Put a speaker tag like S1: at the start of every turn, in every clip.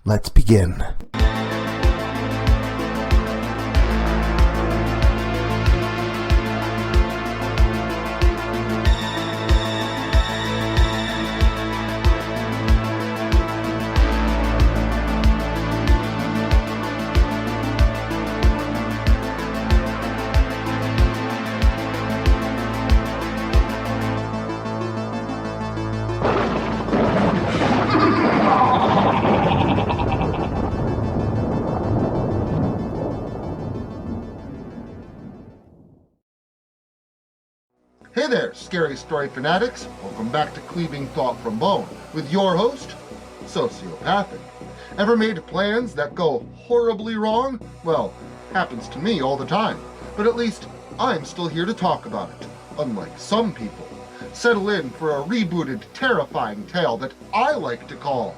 S1: Let's begin.
S2: Hey there, scary story fanatics. Welcome back to Cleaving Thought from Bone with your host, Sociopathic. Ever made plans that go horribly wrong? Well, happens to me all the time. But at least I'm still here to talk about it, unlike some people. Settle in for a rebooted, terrifying tale that I like to call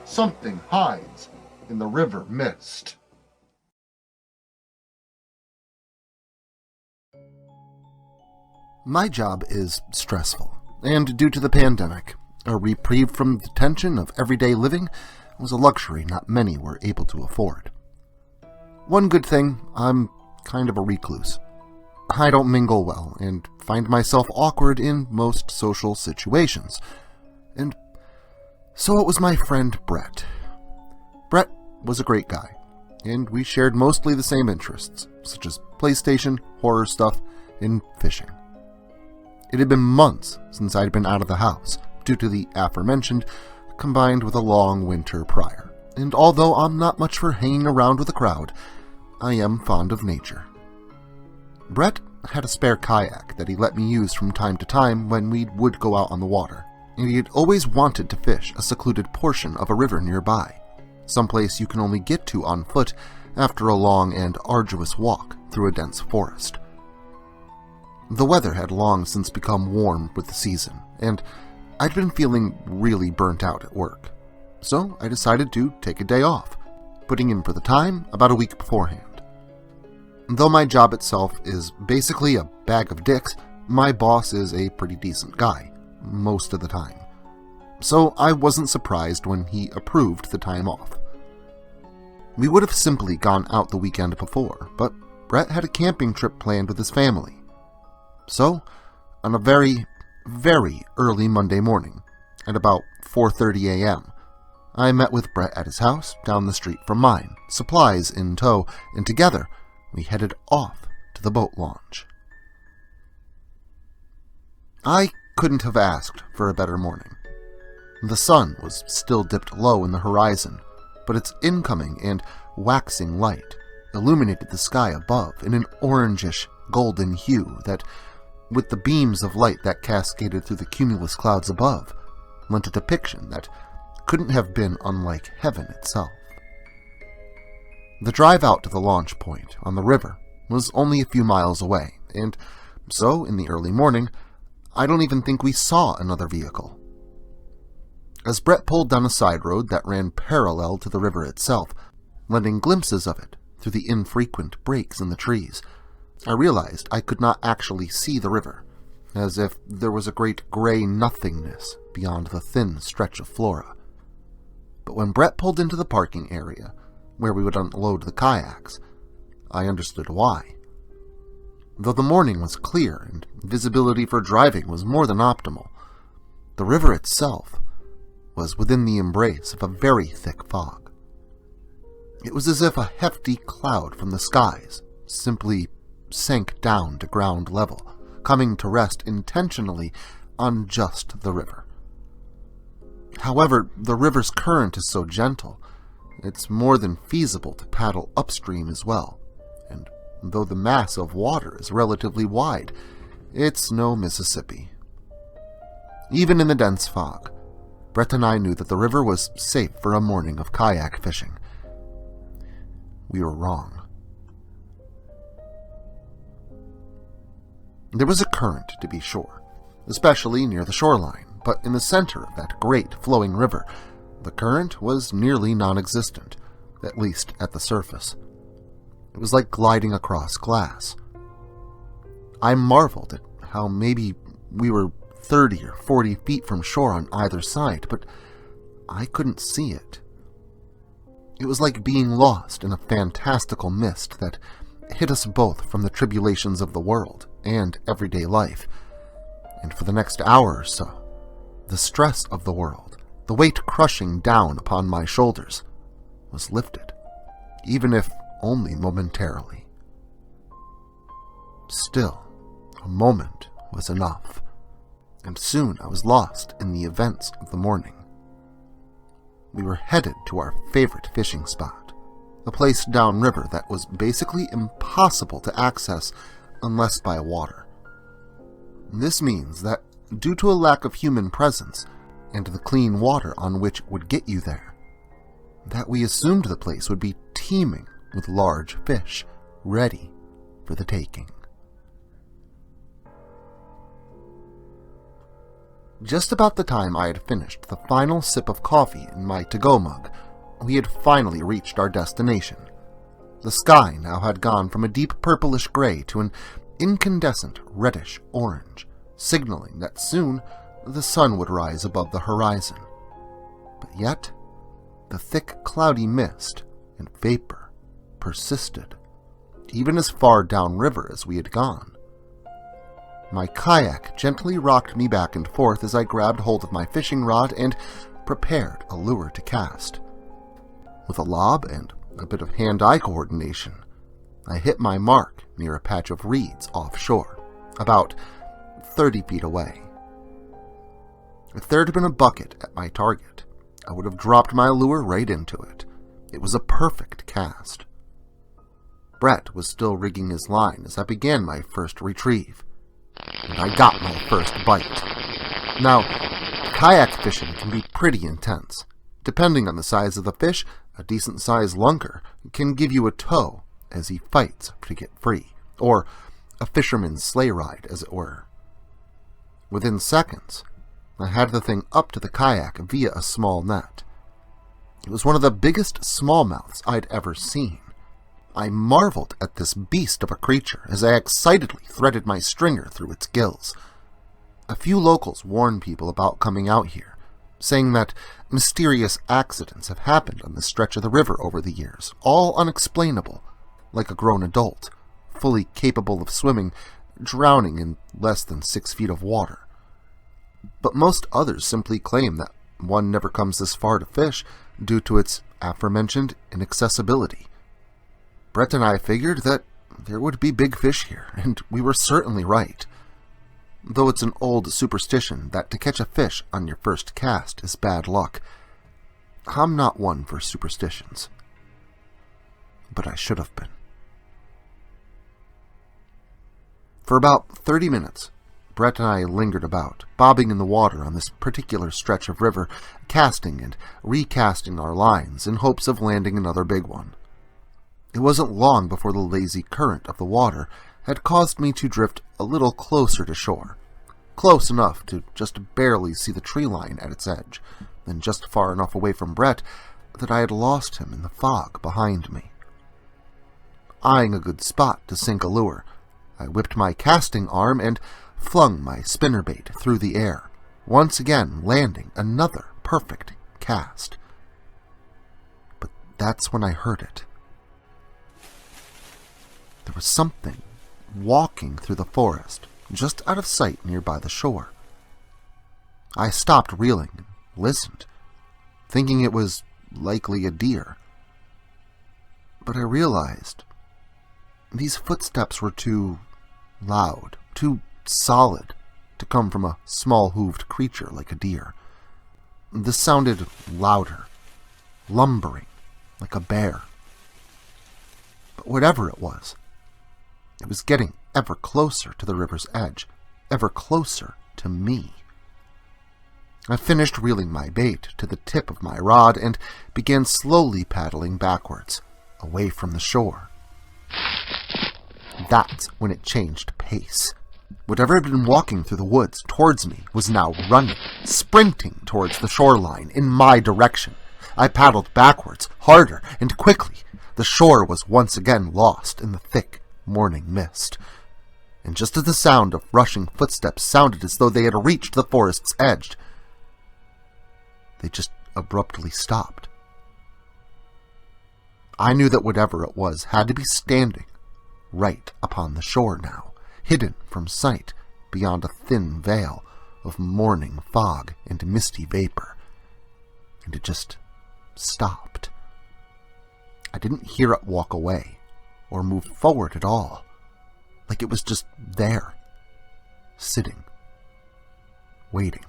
S2: Something Hides in the River Mist.
S1: My job is stressful, and due to the pandemic, a reprieve from the tension of everyday living was a luxury not many were able to afford. One good thing, I'm kind of a recluse. I don't mingle well, and find myself awkward in most social situations. And so it was my friend Brett. Brett was a great guy, and we shared mostly the same interests, such as PlayStation, horror stuff, and fishing. It had been months since I had been out of the house, due to the aforementioned, combined with a long winter prior, and although I'm not much for hanging around with a crowd, I am fond of nature. Brett had a spare kayak that he let me use from time to time when we would go out on the water, and he had always wanted to fish a secluded portion of a river nearby, someplace you can only get to on foot after a long and arduous walk through a dense forest. The weather had long since become warm with the season, and I'd been feeling really burnt out at work. So I decided to take a day off, putting in for the time about a week beforehand. Though my job itself is basically a bag of dicks, my boss is a pretty decent guy, most of the time. So I wasn't surprised when he approved the time off. We would have simply gone out the weekend before, but Brett had a camping trip planned with his family. So, on a very, very early Monday morning, at about 4:30 a.m., I met with Brett at his house down the street from mine, supplies in tow, and together we headed off to the boat launch. I couldn't have asked for a better morning. The sun was still dipped low in the horizon, but its incoming and waxing light illuminated the sky above in an orangish golden hue that, with the beams of light that cascaded through the cumulus clouds above, lent a depiction that couldn't have been unlike heaven itself. The drive out to the launch point on the river was only a few miles away, and so, in the early morning, I don't even think we saw another vehicle. As Brett pulled down a side road that ran parallel to the river itself, lending glimpses of it through the infrequent breaks in the trees, I realized I could not actually see the river, as if there was a great gray nothingness beyond the thin stretch of flora. But when Brett pulled into the parking area, where we would unload the kayaks, I understood why. Though the morning was clear and visibility for driving was more than optimal, the river itself was within the embrace of a very thick fog. It was as if a hefty cloud from the skies simply sank down to ground level, coming to rest intentionally on just the river. However, the river's current is so gentle, it's more than feasible to paddle upstream as well, and though the mass of water is relatively wide, it's no Mississippi. Even in the dense fog, Brett and I knew that the river was safe for a morning of kayak fishing. We were wrong. There was a current, to be sure, especially near the shoreline, but in the center of that great flowing river, the current was nearly non-existent, at least at the surface. It was like gliding across glass. I marveled at how maybe we were 30 or 40 feet from shore on either side, but I couldn't see it. It was like being lost in a fantastical mist that hid us both from the tribulations of the world and everyday life. And for the next hour or so, the stress of the world, the weight crushing down upon my shoulders, was lifted, even if only momentarily. Still, a moment was enough, and soon I was lost in the events of the morning. We were headed to our favorite fishing spot, a place downriver that was basically impossible to access unless by water. This means that, due to a lack of human presence and the clean water on which would get you there, that we assumed the place would be teeming with large fish, ready for the taking. Just about the time I had finished the final sip of coffee in my to-go mug, we had finally reached our destination. The sky now had gone from a deep purplish gray to an incandescent reddish orange, signaling that soon the sun would rise above the horizon. But yet, the thick cloudy mist and vapor persisted, even as far downriver as we had gone. My kayak gently rocked me back and forth as I grabbed hold of my fishing rod and prepared a lure to cast. With a lob and a bit of hand-eye coordination, I hit my mark near a patch of reeds offshore, about 30 feet away. If there had been a bucket at my target, I would have dropped my lure right into it. It was a perfect cast. Brett was still rigging his line as I began my first retrieve, and I got my first bite. Now, kayak fishing can be pretty intense. Depending on the size of the fish, a decent-sized lunker can give you a tow as he fights to get free, or a fisherman's sleigh ride, as it were. Within seconds, I had the thing up to the kayak via a small net. It was one of the biggest smallmouths I'd ever seen. I marveled at this beast of a creature as I excitedly threaded my stringer through its gills. A few locals warned people about coming out here, saying that mysterious accidents have happened on this stretch of the river over the years, all unexplainable, like a grown adult, fully capable of swimming, drowning in less than 6 feet of water. But most others simply claim that one never comes this far to fish due to its aforementioned inaccessibility. Brett and I figured that there would be big fish here, and we were certainly right. Though it's an old superstition that to catch a fish on your first cast is bad luck, I'm not one for superstitions. But I should have been. For about 30 minutes, Brett and I lingered about, bobbing in the water on this particular stretch of river, casting and recasting our lines in hopes of landing another big one. It wasn't long before the lazy current of the water had caused me to drift a little closer to shore, close enough to just barely see the tree line at its edge, and just far enough away from Brett that I had lost him in the fog behind me. Eyeing a good spot to sink a lure, I whipped my casting arm and flung my spinnerbait through the air, once again landing another perfect cast. But that's when I heard it. There was something walking through the forest, just out of sight nearby the shore. I stopped reeling and listened, thinking it was likely a deer. But I realized these footsteps were too loud, too solid to come from a small-hooved creature like a deer. This sounded louder, lumbering, like a bear. But whatever it was getting ever closer to the river's edge, ever closer to me. I finished reeling my bait to the tip of my rod and began slowly paddling backwards, away from the shore. That's when it changed pace. Whatever had been walking through the woods towards me was now running, sprinting towards the shoreline in my direction. I paddled backwards, harder and quickly. The shore was once again lost in the thick morning mist. And just as the sound of rushing footsteps sounded as though they had reached the forest's edge, they just abruptly stopped. I knew that whatever it was had to be standing right upon the shore now, hidden from sight beyond a thin veil of morning fog and misty vapor. And it just stopped. I didn't hear it walk away or move forward at all, like it was just there, sitting, waiting.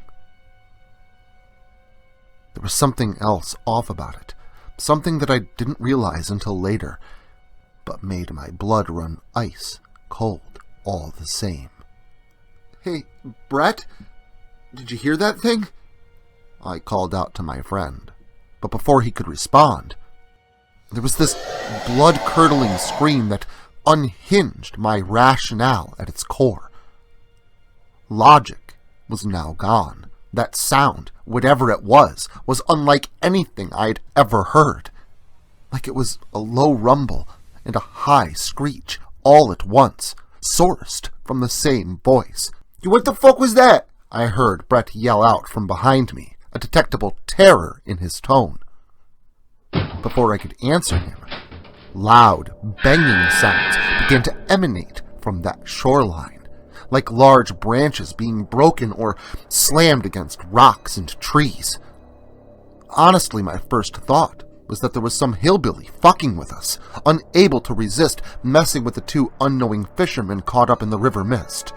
S1: There was something else off about it, something that I didn't realize until later, but made my blood run ice cold all the same. "Hey, Brett, did you hear that thing?" I called out to my friend, but before he could respond, there was this blood-curdling scream that unhinged my rationale at its core. Logic was now gone. That sound, whatever it was unlike anything I had ever heard. Like it was a low rumble and a high screech all at once, sourced from the same voice. "What the fuck was that?" I heard Brett yell out from behind me, a detectable terror in his tone. Before I could answer him, loud, banging sounds began to emanate from that shoreline, like large branches being broken or slammed against rocks and trees. Honestly, my first thought was that there was some hillbilly fucking with us, unable to resist messing with the two unknowing fishermen caught up in the river mist.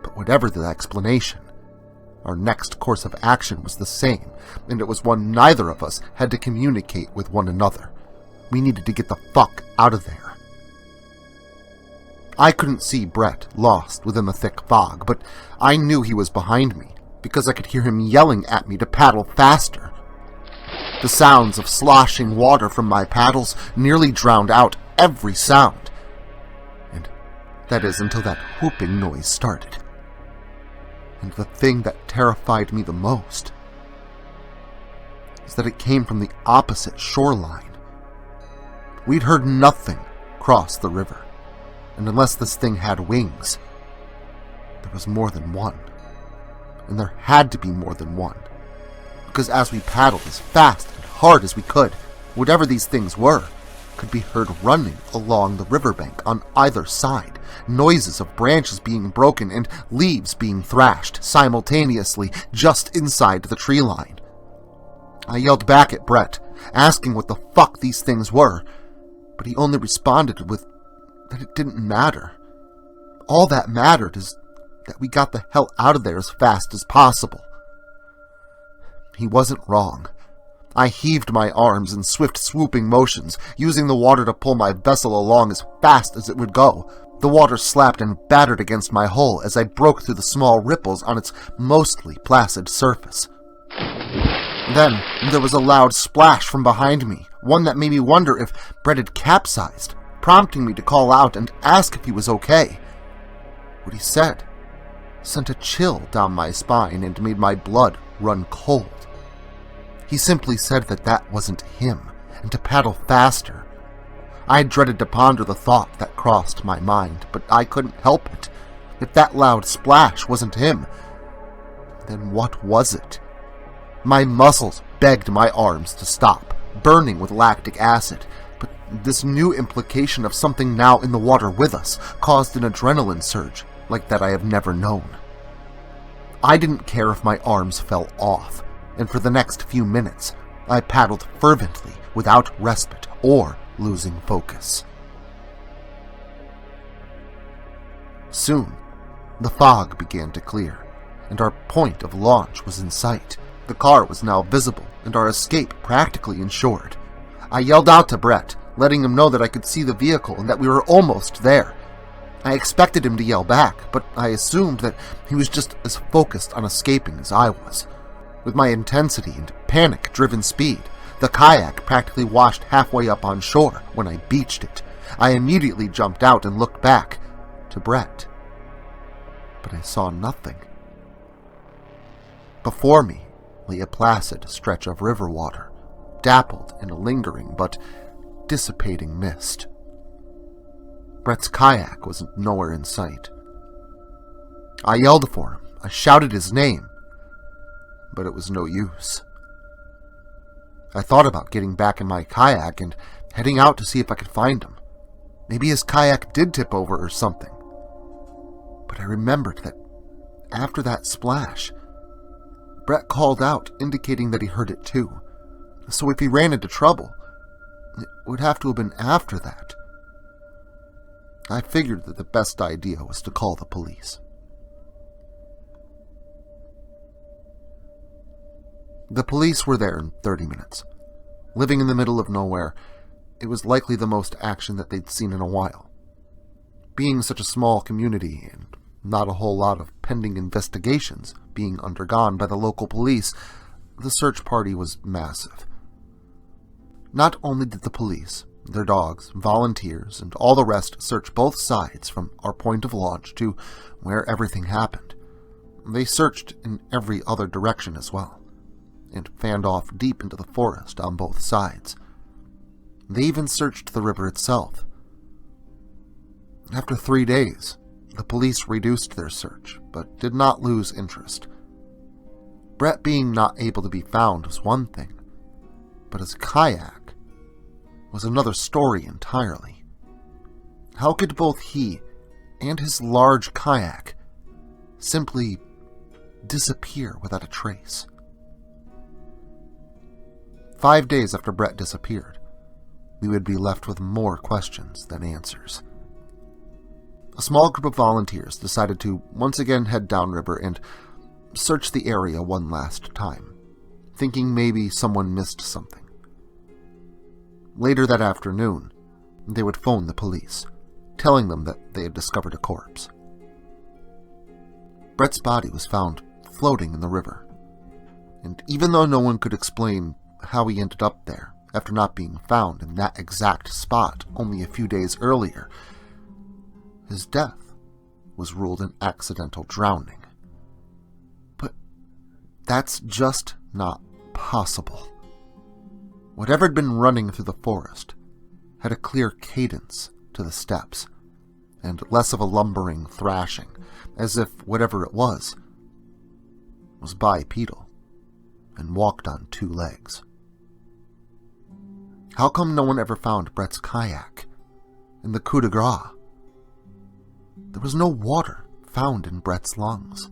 S1: But whatever the explanation, our next course of action was the same, and it was one neither of us had to communicate with one another. We needed to get the fuck out of there. I couldn't see Brett, lost within the thick fog, but I knew he was behind me, because I could hear him yelling at me to paddle faster. The sounds of sloshing water from my paddles nearly drowned out every sound. And that is until that whooping noise started. And the thing that terrified me the most is that it came from the opposite shoreline. We'd heard nothing cross the river. And unless this thing had wings, there was more than one. And there had to be more than one. Because as we paddled as fast and hard as we could, whatever these things were could be heard running along the riverbank on either side, noises of branches being broken and leaves being thrashed simultaneously just inside the tree line. I yelled back at Brett, asking what the fuck these things were, but he only responded with that it didn't matter. All that mattered is that we got the hell out of there as fast as possible. He wasn't wrong. I heaved my arms in swift swooping motions, using the water to pull my vessel along as fast as it would go. The water slapped and battered against my hull as I broke through the small ripples on its mostly placid surface. Then there was a loud splash from behind me, one that made me wonder if Brett had capsized, prompting me to call out and ask if he was okay. What he said sent a chill down my spine and made my blood run cold. He simply said that that wasn't him, and to paddle faster. I dreaded to ponder the thought that crossed my mind, but I couldn't help it. If that loud splash wasn't him, then what was it? My muscles begged my arms to stop, burning with lactic acid, but this new implication of something now in the water with us caused an adrenaline surge like that I have never known. I didn't care if my arms fell off, and for the next few minutes, I paddled fervently without respite or losing focus. Soon, the fog began to clear, and our point of launch was in sight. The car was now visible, and our escape practically ensured. I yelled out to Brett, letting him know that I could see the vehicle and that we were almost there. I expected him to yell back, but I assumed that he was just as focused on escaping as I was. With my intensity and panic-driven speed, the kayak practically washed halfway up on shore when I beached it. I immediately jumped out and looked back to Brett, but I saw nothing. Before me lay a placid stretch of river water, dappled in a lingering but dissipating mist. Brett's kayak was nowhere in sight. I yelled for him. I shouted his name, but it was no use. I thought about getting back in my kayak and heading out to see if I could find him. Maybe his kayak did tip over or something. But I remembered that after that splash, Brett called out, indicating that he heard it too. So if he ran into trouble, it would have to have been after that. I figured that the best idea was to call the police. The police were there in 30 minutes. Living in the middle of nowhere, it was likely the most action that they'd seen in a while. Being such a small community and not a whole lot of pending investigations being undergone by the local police, the search party was massive. Not only did the police, their dogs, volunteers, and all the rest search both sides from our point of launch to where everything happened, they searched in every other direction as well, and fanned off deep into the forest on both sides. They even searched the river itself. After 3 days, the police reduced their search, but did not lose interest. Brett being not able to be found was one thing, but his kayak was another story entirely. How could both he and his large kayak simply disappear without a trace? 5 days after Brett disappeared, we would be left with more questions than answers. A small group of volunteers decided to once again head downriver and search the area one last time, thinking maybe someone missed something. Later that afternoon, they would phone the police, telling them that they had discovered a corpse. Brett's body was found floating in the river, and even though no one could explain how he ended up there after not being found in that exact spot only a few days earlier, his death was ruled an accidental drowning. But that's just not possible. Whatever had been running through the forest had a clear cadence to the steps, and less of a lumbering thrashing, as if whatever it was bipedal and walked on 2 legs. How come no one ever found Brett's kayak in the coup de grace? There was no water found in Brett's lungs.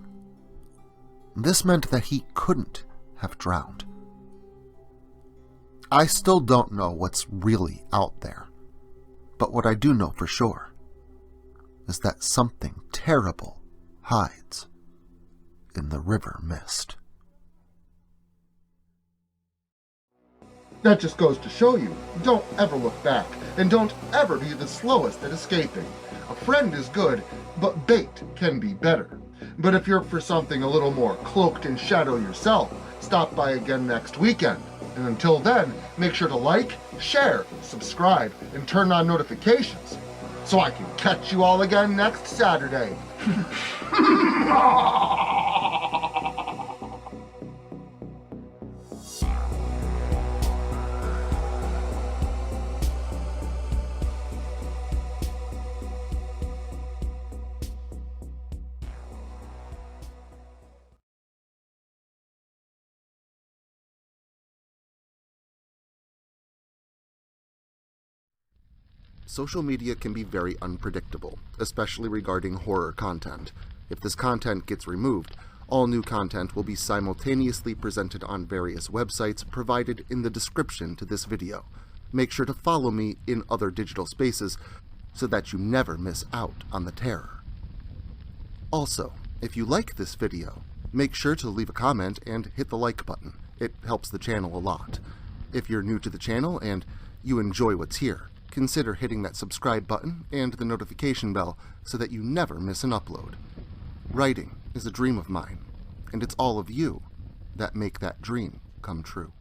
S1: This meant that he couldn't have drowned. I still don't know what's really out there, but what I do know for sure is that something terrible hides in the river mist.
S2: That just goes to show you, don't ever look back, and don't ever be the slowest at escaping. A friend is good, but bait can be better. But if you're for something a little more cloaked in shadow yourself, stop by again next weekend. And until then, make sure to like, share, subscribe, and turn on notifications so I can catch you all again next Saturday.
S1: Social media can be very unpredictable, especially regarding horror content. If this content gets removed, all new content will be simultaneously presented on various websites provided in the description to this video. Make sure to follow me in other digital spaces so that you never miss out on the terror. Also, if you like this video, make sure to leave a comment and hit the like button. It helps the channel a lot. If you're new to the channel and you enjoy what's here, consider hitting that subscribe button and the notification bell so that you never miss an upload. Writing is a dream of mine, and it's all of you that make that dream come true.